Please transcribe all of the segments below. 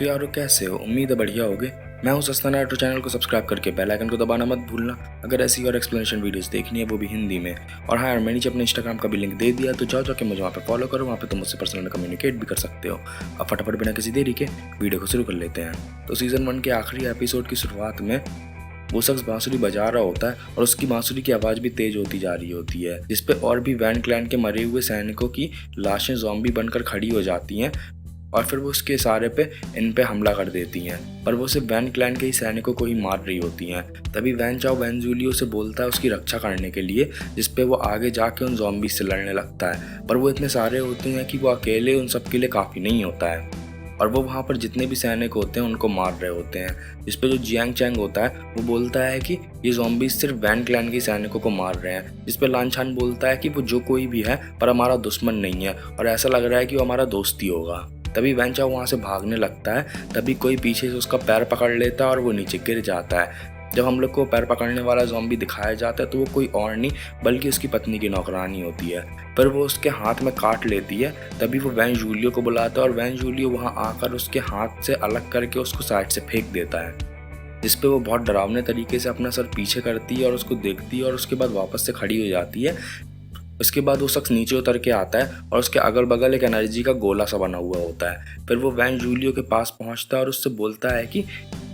तो यारो कैसे हो? उम्मीद है बढ़िया होगे। मैं हूं सस्ता तो चैनल को सब्सक्राइब करके बेल आइकन को दबाना मत भूलना अगर ऐसी और एक्सप्लेनेशन वीडियोस देखनी है, वो भी हिंदी में। और हाँ यार, मैंने नीचे अपने इंस्टाग्राम का भी लिंक दे दिया, तो जाओ जाके मुझे वहाँ पे फॉलो करो। वहाँ पे तुम मुझसे पर्सनल में कम्युनिकेट भी कर सकते हो। अब फटाफट बिना किसी देरी के वीडियो को शुरू कर लेते हैं। तो सीजन 1 के आखिरी एपिसोड की शुरुआत में वो शख्स बांसुरी बजा रहा होता है और उसकी बांसुरी की आवाज भी तेज होती जा रही होती है, जिसपे और भी वैन क्लैन के मरे हुए सैनिकों की लाशें ज़ॉम्बी बनकर खड़ी हो जाती हैं और फिर वो उसके इशारे पे इन पे हमला कर देती हैं। पर वो सिर्फ वैन क्लैन के ही सैनिकों को ही मार रही होती हैं। तभी वैन चाओ वैन जूलियो से बोलता है उसकी रक्षा करने के लिए, जिसपे वो आगे जाके उन ज़ॉम्बी से लड़ने लगता है। पर वो इतने सारे होते हैं कि वो अकेले उन सब के लिए काफ़ी नहीं होता है और वो वहाँ पर जितने भी सैनिक होते हैं उनको मार रहे होते हैं। जिसपे जो जियांग चैंग होता है वो बोलता है कि ये ज़ॉम्बीज सिर्फ वैन क्लैन के सैनिकों को मार रहे हैं। जिसपे लानछान बोलता है कि वो जो कोई भी है पर हमारा दुश्मन नहीं है और ऐसा लग रहा है कि वो हमारा दोस्त ही होगा। तभी वैन चाओ वहाँ से भागने लगता है, तभी कोई पीछे से उसका पैर पकड़ लेता है और वो नीचे गिर जाता है। जब हम लोग को पैर पकड़ने वाला ज़ॉम्बी दिखाया जाता है तो वो कोई और नहीं बल्कि उसकी पत्नी की नौकरानी होती है। पर वो उसके हाथ में काट लेती है। तभी वो वैन जूलियो को बुलाता है और वैन जूलियो वहाँ आकर उसके हाथ से अलग करके उसको साइड से फेंक देता है। जिसपे वो बहुत डरावने तरीके से अपना सर पीछे करती है और उसको देखती है और उसके बाद वापस से खड़ी हो जाती है। उसके बाद वो शख्स नीचे उतर के आता है और उसके अगल बगल एक एनर्जी का गोला सा बना हुआ होता है। फिर वो वैन जूलियो के पास पहुंचता है और उससे बोलता है कि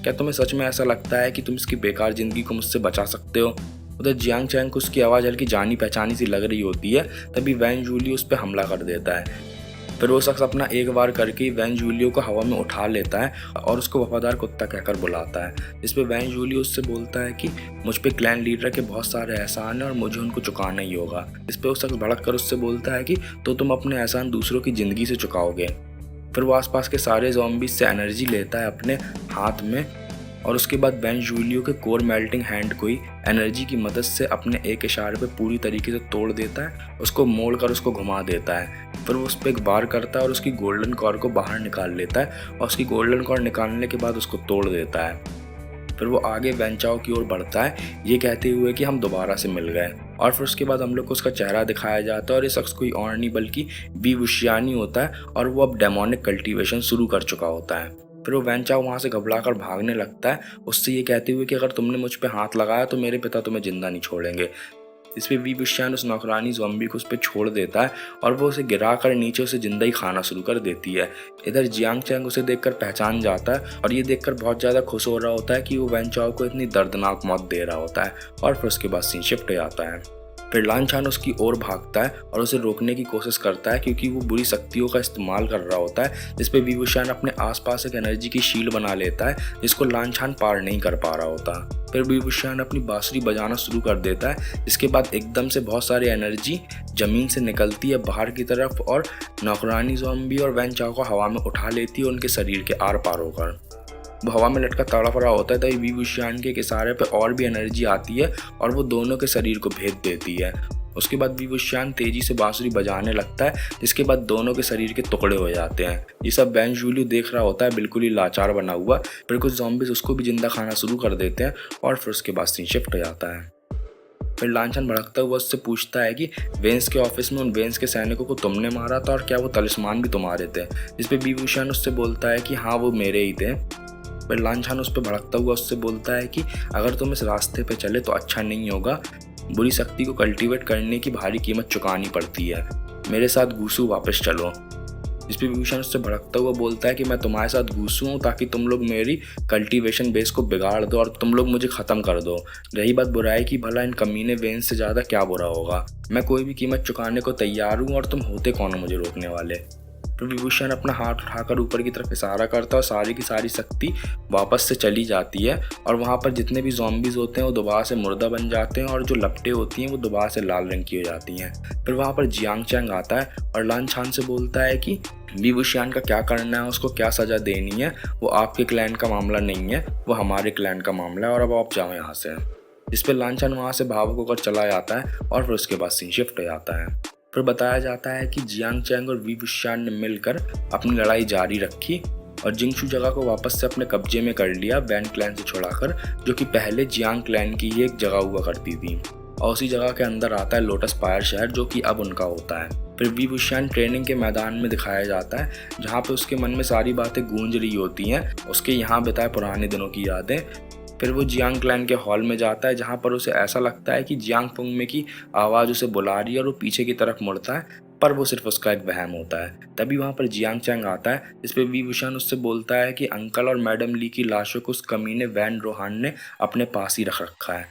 क्या तुम्हें सच में ऐसा लगता है कि तुम इसकी बेकार ज़िंदगी को मुझसे बचा सकते हो? उधर जियांग चैंग को उसकी आवाज़ हल्की जानी पहचानी सी लग रही होती है। तभी वैन जूलियो उस पर हमला कर देता है। फिर वो शख्स अपना एक बार करके ही वैन जूलियो को हवा में उठा लेता है और उसको वफादार कुत्ता कहकर बुलाता है। जिस पे वैन जूलियो उससे बोलता है कि मुझ पे क्लैन लीडर के बहुत सारे एहसान हैं और मुझे उनको चुकाना ही होगा। इस पे वो शख्स भड़क कर उससे बोलता है कि तो तुम अपने एहसान दूसरों की ज़िंदगी से चुकाओगे। फिर वो आसपास के सारे ज़ॉम्बीज से एनर्जी लेता है अपने हाथ में और उसके बाद वैन जूलियो के कोर मेल्टिंग हैंड को ही एनर्जी की मदद से अपने एक इशारे पे पूरी तरीके से तोड़ देता है, उसको मोड़ कर उसको घुमा देता है। फिर वो उस पर एक बार करता है और उसकी गोल्डन कॉर को बाहर निकाल लेता है और उसकी गोल्डन कॉर निकालने के बाद उसको तोड़ देता है। फिर वो आगे वैन चाओ की ओर बढ़ता है, ये कहते हुए कि हम दोबारा से मिल गए। और फिर उसके बाद हम लोग को उसका चेहरा दिखाया जाता है और ये शख्स कोई और नहीं बल्कि वी वुशियानी होता है और वो अब डेमोनिक कल्टीवेशन शुरू कर चुका होता है। फिर वो वैन चाओ वहाँ से घबराकर भागने लगता है, उससे ये कहते हुए कि अगर तुमने मुझ पे हाथ लगाया तो मेरे पिता तुम्हें जिंदा नहीं छोड़ेंगे। इस पे वी वुशियान उस नौकरानी ज़ॉम्बी को उस पर छोड़ देता है और वो उसे गिरा कर नीचे उसे जिंदा ही खाना शुरू कर देती है। इधर जियांग चैंग उसे देखकर पहचान जाता है और ये देखकर बहुत ज़्यादा खुश हो रहा होता है कि वो वैन चाओ को इतनी दर्दनाक मौत दे रहा होता है। और फिर उसके बाद सीन शिफ्ट हो जाता है। फिर लानछान उसकी ओर भागता है और उसे रोकने की कोशिश करता है क्योंकि वो बुरी शक्तियों का इस्तेमाल कर रहा होता है। जिस पे वी वुशियान अपने आसपास एक एनर्जी की शील्ड बना लेता है जिसको लानछान पार नहीं कर पा रहा होता। फिर वी वुशियान अपनी बांसुरी बजाना शुरू कर देता है। इसके बाद एकदम से बहुत सारी एनर्जी जमीन से निकलती है बाहर की तरफ और नौकरानी ज़ॉम्बी और वैन चाओ को हवा में उठा लेती है उनके शरीर के आर पार होकर। वो हवा में लटका तड़प रहा होता है, तभी वी वुशियान के इशारे पे और भी एनर्जी आती है और वो दोनों के शरीर को भेद देती है। उसके बाद वी वुशियान तेजी से बांसुरी बजाने लगता है, जिसके बाद दोनों के शरीर के टुकड़े हो जाते हैं। ये सब वैन जूलियो देख रहा होता है, बिल्कुल ही लाचार बना हुआ। फिर कुछ ज़ॉम्बीज उसको भी जिंदा खाना शुरू कर देते हैं और फिर उसके बाद सीन शिफ्ट हो जाता है। फिर लानछन भड़कता हुआ उससे पूछता है कि वेंस के ऑफिस में उन वेंस के सैनिकों को तुमने मारा था और क्या वो तलिस्मान भी तुम्हारे थे? जिस पे वी वुशियान उससे बोलता है कि हाँ, वो मेरे ही थे। फिर लानछान उस पर भड़कता हुआ उससे बोलता है कि अगर तुम इस रास्ते पे चले तो अच्छा नहीं होगा, बुरी शक्ति को कल्टीवेट करने की भारी कीमत चुकानी पड़ती है। मेरे साथ घूसू वापस चलो। इस पर विभूषण उससे भड़कता हुआ बोलता है कि मैं तुम्हारे साथ घूसू हूँ ताकि तुम लोग मेरी कल्टीवेशन बेस को बिगाड़ दो और तुम लोग मुझे ख़त्म कर दो। रही बात बुराई की, भला इन कमीने वेंस से ज़्यादा क्या बुरा होगा। मैं कोई भी कीमत चुकाने को तैयार हूँ और तुम होते कौन हो मुझे रोकने वाले। फिर विभूषण अपना हाथ उठाकर ऊपर की तरफ इशारा करता है और सारी की सारी शक्ति वापस से चली जाती है और वहाँ पर जितने भी ज़ॉम्बीज़ होते हैं वो दोबारा से मुर्दा बन जाते हैं और जो लपटें होती हैं वो दोबारा से लाल रंग की हो जाती हैं। फिर वहाँ पर जियांग चैंग आता है और लानछान से बोलता है कि वी वुशियान का क्या करना है, उसको क्या सज़ा देनी है, वो आपके क्लैन का मामला नहीं है, वो हमारे क्लैन का मामला है और अब आप जाओ यहाँ से। जिस पर लानछान वहाँ से भावुक होकर चला जाता है और फिर उसके बाद सीन शिफ्ट हो जाता है। फिर बताया जाता है कि जियांग चैंग और वी वुशियान ने मिलकर अपनी लड़ाई जारी रखी और जिंगशू जगह को वापस से अपने कब्जे में कर लिया, वैन क्लैन से छुड़ाकर, जो कि पहले जियांग क्लैन की ही एक जगह हुआ करती थी। और उसी जगह के अंदर आता है लोटस फायर शहर, जो कि अब उनका होता है। फिर वी बुशियान ट्रेनिंग के मैदान में दिखाया जाता है, जहाँ पे उसके मन में सारी बातें गूंज रही होती हैं, उसके यहाँ बिताए पुराने दिनों की यादें। फिर वो जियांग क्लैन के हॉल में जाता है, जहाँ पर उसे ऐसा लगता है कि जियांग पुंगमे की आवाज़ उसे बुला रही है और वो पीछे की तरफ मुड़ता है, पर वो सिर्फ उसका एक वहम होता है। तभी वहाँ पर जियांग चैंग आता है, जिस पे वी बुशियान उससे बोलता है कि अंकल और मैडम ली की लाशों को उस कमीने वैन रोहान ने अपने पास ही रख रखा है।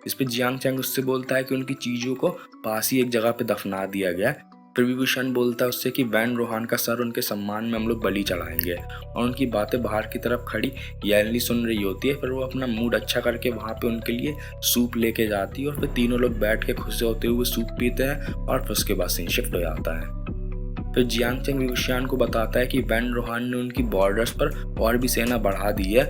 इस पे जियांग चैंग उससे बोलता है कि उनकी चीज़ों को पास ही एक जगह पे दफना दिया गया है। फिर विभूषण बोलता है उससे कि वैन रोहान का सर उनके सम्मान में हम लोग बलि चढ़ाएंगे, और उनकी बातें बाहर की तरफ खड़ी येनली सुन रही होती है। फिर वो अपना मूड अच्छा करके वहाँ पे उनके लिए सूप लेके जाती है, और फिर तीनों लोग बैठ के खुश होते हुए सूप पीते हैं, और फिर उसके बाद सीन शिफ्ट हो जाता है। फिर जियांग चैंग विभूषण को बताता है कि वैन रोहान ने उनकी बॉर्डर्स पर और भी सेना बढ़ा दी है,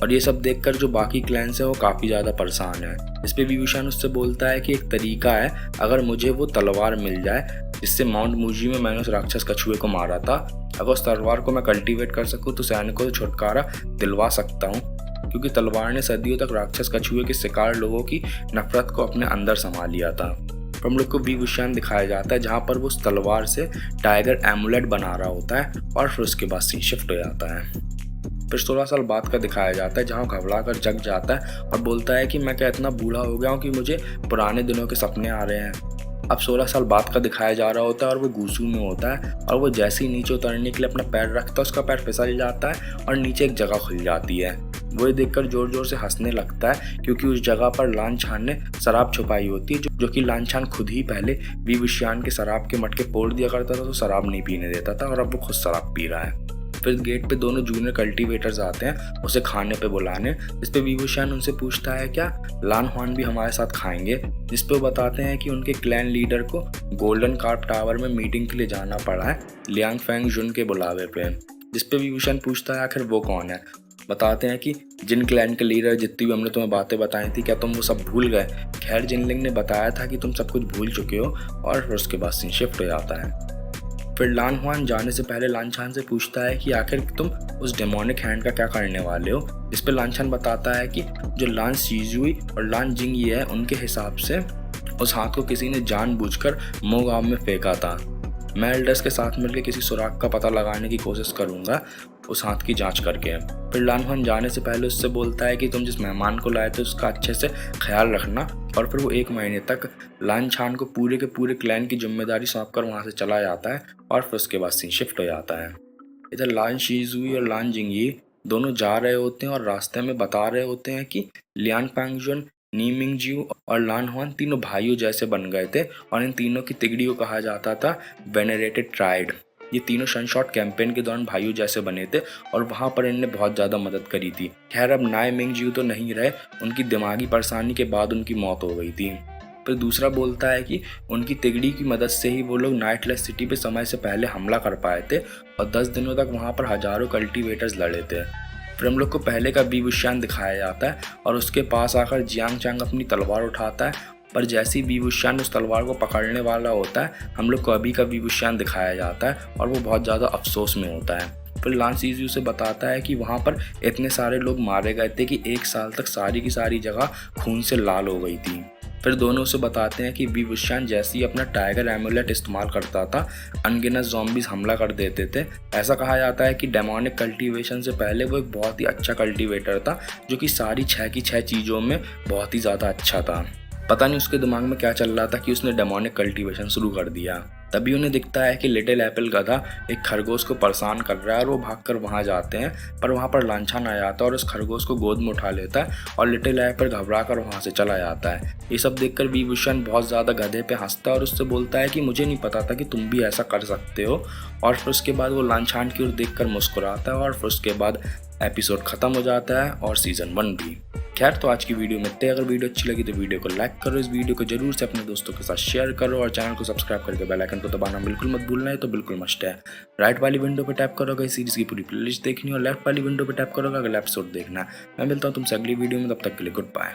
और ये सब देखकर जो बाकी क्लैंस है वो काफ़ी ज़्यादा परेशान है। इस पे विभूषण उससे बोलता है कि एक तरीका है, अगर मुझे वो तलवार मिल जाए जिससे माउंट मूजी में मैंने उस राक्षस कछुए को मारा था, अगर उस तलवार को मैं कल्टीवेट कर सकूँ तो सैनिकों से छुटकारा दिलवा सकता हूँ, क्योंकि तलवार ने सदियों तक राक्षस कछुए के शिकार लोगों की नफरत को अपने अंदर समा लिया था। तो हम लोग को विभूषण दिखाया जाता है, जहाँ पर वो उस तलवार से टाइगर एमुलेट बना रहा होता है, और फिर उसके बाद सीन शिफ्ट हो जाता है। फिर 16 साल बाद का दिखाया जाता है, जहाँ घबरा कर जग जाता है और बोलता है कि मैं क्या इतना बूढ़ा हो गया हूँ कि मुझे पुराने दिनों के सपने आ रहे हैं। अब 16 साल बाद का दिखाया जा रहा होता है, और वो गूसू में होता है, और वो जैसे ही नीचे उतरने के लिए अपना पैर रखता है, उसका पैर फिसल जाता है और नीचे एक जगह खुल जाती है। वो ये देखकर जोर जोर से हंसने लगता है, क्योंकि उस जगह पर लान छान ने शराब छुपाई होती है, जो कि लान छान खुद ही पहले विभूषण के शराब के मटके फोड़ दिया करता था, तो शराब नहीं पीने देता था, और अब वो खुद शराब पी रहा है। फिर गेट पे दोनों जूनियर कल्टीवेटर्स आते हैं उसे खाने पे बुलाने, जिस पे विभूषण उनसे पूछता है क्या लान हुआन भी हमारे साथ खाएंगे, जिस पे वो बताते हैं कि उनके क्लैन लीडर को गोल्डन कार्प टावर में मीटिंग के लिए जाना पड़ा है लियांग फेंग जुन के बुलावे पे। जिस पे विभूषण पूछता है आखिर वो कौन है। बताते हैं कि जिन क्लैन के लीडर जितनी भी हमने तुम्हें बातें बताई थी, क्या तुम वो सब भूल गए। खैर जिनलिंग ने बताया था कि तुम सब कुछ भूल चुके हो, और फिर उसके बाद सीन शिफ्ट हो जाता है। फिर लान हुआन जाने से पहले लान छान से पूछता है कि आखिर तुम उस डेमोनिक हैंड का क्या करने वाले हो। इस पर लान छान बताता है कि जो लान शीजुई और लान जिंग है, उनके हिसाब से उस हाथ को किसी ने जानबूझकर मो गांव में फेंका था। मैं एल्डर्स के साथ मिलकर किसी सुराग का पता लगाने की कोशिश करूंगा, उस हाथ की जांच करके। फिर लान हुआन जाने से पहले उससे बोलता है कि तुम जिस मेहमान को लाए थे उसका अच्छे से ख्याल रखना, और फिर वो 1 महीने तक लान छान को पूरे के पूरे क्लैन की जिम्मेदारी सौंपकर वहाँ से चला जाता है, और फिर उसके बाद सीन शिफ्ट हो जाता है। इधर लान शीजुई और लान जिंगी दोनों जा रहे होते हैं, और रास्ते में बता रहे होते हैं कि लियान पैंगजुन, नी मिंगजियो और लान हुआन तीनों भाइयों जैसे बन गए थे, और इन तीनों की तिगड़ी को कहा जाता था वेनेरेटेड ट्राइड। ये तीनों सनशॉट कैंपेन के दौरान भाइयों जैसे बने थे, और वहाँ पर इनने बहुत ज़्यादा मदद करी थी। खैर अब नाय मिंगजियो तो नहीं रहे, उनकी दिमागी परेशानी के बाद उनकी मौत हो गई थी। फिर दूसरा बोलता है कि उनकी तिगड़ी की मदद से ही वो लोग नाइटलेस सिटी पे समय से पहले हमला कर पाए थे, और 10 दिनों तक वहाँ पर हजारों कल्टीवेटर्स लड़े थे। फिर हम लोग को पहले का विभूषण दिखाया जाता है, और उसके पास आकर जियांग चैंग अपनी तलवार उठाता है, पर जैसे ही विभूषण उस तलवार को पकड़ने वाला होता है, हम लोग को अभी का विभूषण दिखाया जाता है, और वो बहुत ज़्यादा अफसोस में होता है। फिर लान सीजू से बताता है कि वहाँ पर इतने सारे लोग मारे गए थे कि 1 साल तक सारी की सारी जगह खून से लाल हो गई थी। फिर दोनों उसे बताते हैं कि विभूषण जैसे ही अपना टाइगर एमुलेट इस्तेमाल करता था, अनगिनत ज़ॉम्बीज हमला कर देते थे। ऐसा कहा जाता है कि डेमोनिक कल्टीवेशन से पहले वो एक बहुत ही अच्छा कल्टीवेटर था, जो कि सारी 6 की 6 चीज़ों में बहुत ही ज़्यादा अच्छा था। पता नहीं उसके दिमाग में क्या चल रहा था कि उसने डेमोनिक कल्टीवेशन शुरू कर दिया। तभी उन्हें दिखता है कि लिटिल एप्पल गधा एक खरगोश को परेशान कर रहा है, और वो भागकर वहाँ जाते हैं, पर वहाँ पर लांछन आ जाता है और उस खरगोश को गोद में उठा लेता है, और लिटिल एप्पल घबरा कर वहाँ से चला जाता है। ये सब देखकर विभूषण बहुत ज़्यादा गधे पे हंसता है और उससे बोलता है कि मुझे नहीं पता था कि तुम भी ऐसा कर सकते हो, और फिर उसके बाद वो लांछन की ओर देखकर मुस्कुराता है, और फिर उसके बाद एपिसोड खत्म हो जाता है और सीजन 1 भी। खैर तो आज की वीडियो में इतने। अगर वीडियो अच्छी लगी तो वीडियो को लाइक करो, इस वीडियो को जरूर से अपने दोस्तों के साथ शेयर करो, और चैनल को सब्सक्राइब करके बेल आइकन को दबाना बिल्कुल मत भूलना है, तो बिल्कुल मस्ट है। राइट वाली विंडो पे टैप करोगे सीरीज की पूरी प्लेलिस्ट देखनी, और लेफ्ट वाली विंडो पे टैप करोगे अगला एपिसोड देखना। मैं मिलता हूँ तुमसे अगली वीडियो में, तब तक के लिए गुड बाय।